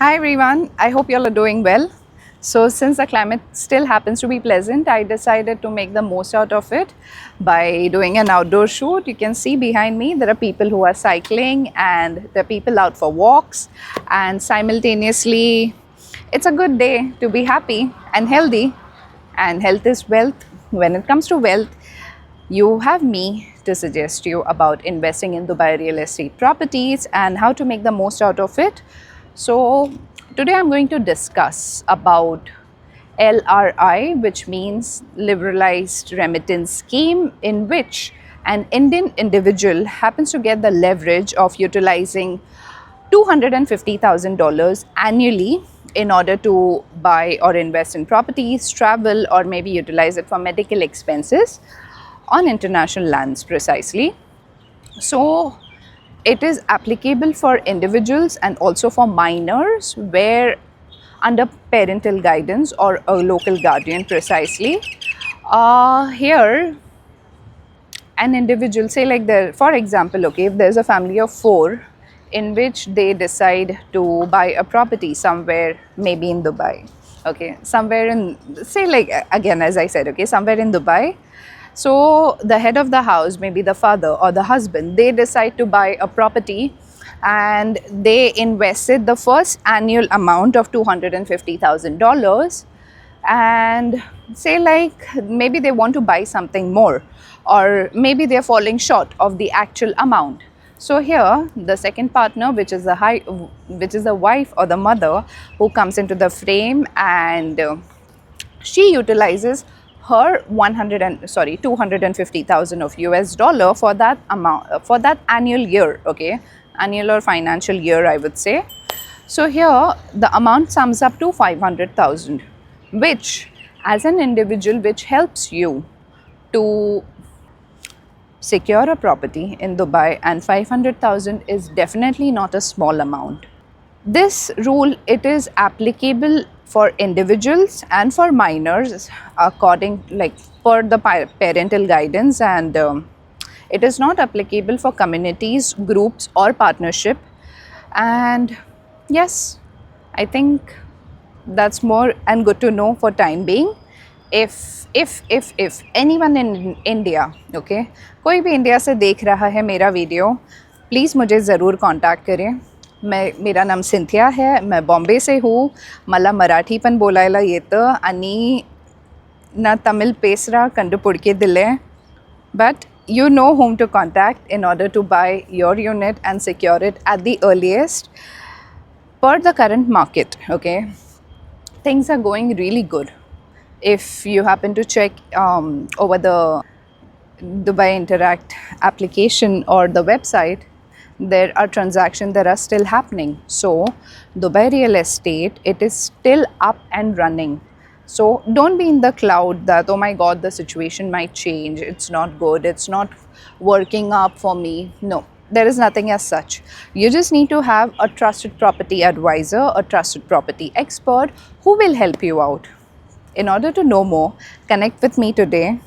Hi everyone, I hope you all are doing well. So since the climate still happens to be pleasant, I decided to make the most out of it by doing an outdoor shoot. You can see behind me there are people who are cycling and there are people out for walks, and simultaneously it's a good day to be happy and healthy, and health is wealth. When it comes to wealth, you have me to suggest you about investing in Dubai real estate properties and how to make the most out of it. So today I'm going to discuss about LRI, which means Liberalized Remittance Scheme, in which an Indian individual happens to get the leverage of utilizing $250,000 annually in order to buy or invest in properties, travel, or maybe utilize it for medical expenses on international lands precisely. So it is applicable for individuals and also for minors, where under parental guidance or a local guardian precisely. Here an individual, say like there, for example, okay, if there's a family of four in which they decide to buy a property somewhere, maybe in Dubai, okay, somewhere in, say like, again as I said, okay, somewhere in Dubai. So the head of the house, maybe the father or the husband, they decide to buy a property and they invested the first annual amount of $250,000, and say like maybe they want to buy something more, or maybe they're falling short of the actual amount. So here the second partner, which is the wife or the mother, who comes into the frame, and she utilizes her 250,000 of US dollar for that amount, for that annual year, okay, annual or financial year I would say. So here the amount sums up to 500,000, which as an individual, which helps you to secure a property in Dubai, and 500,000 is definitely not a small amount. This rule, it is applicable for individuals and for minors according, like, per the parental guidance, and it is not applicable for communities, groups or partnership. And yes, I think that's more and good to know for time being. If anyone in India, okay, कोई भी India से देख रहा है मेरा video, please मुझे ज़रूर contact करें. मेरा नाम सिंथिया है, मैं बॉम्बे से हूँ. मला मराठी पण बोलायला येतं आणि ना तमिळ पेसरा कंडपुडके दिले. But you know whom to contact in order to buy your unit and secure it at the earliest. Per the current market, okay, things are going really good. If you happen to check over the Dubai Interact application or the website, there are transactions that are still happening. So Dubai real estate, it is still up and running. So don't be in the cloud that, oh my god, the situation might change, it's not good, it's not working up for me. No, there is nothing as such. You just need to have a trusted property advisor, a trusted property expert who will help you out. In order to know more, connect with me today.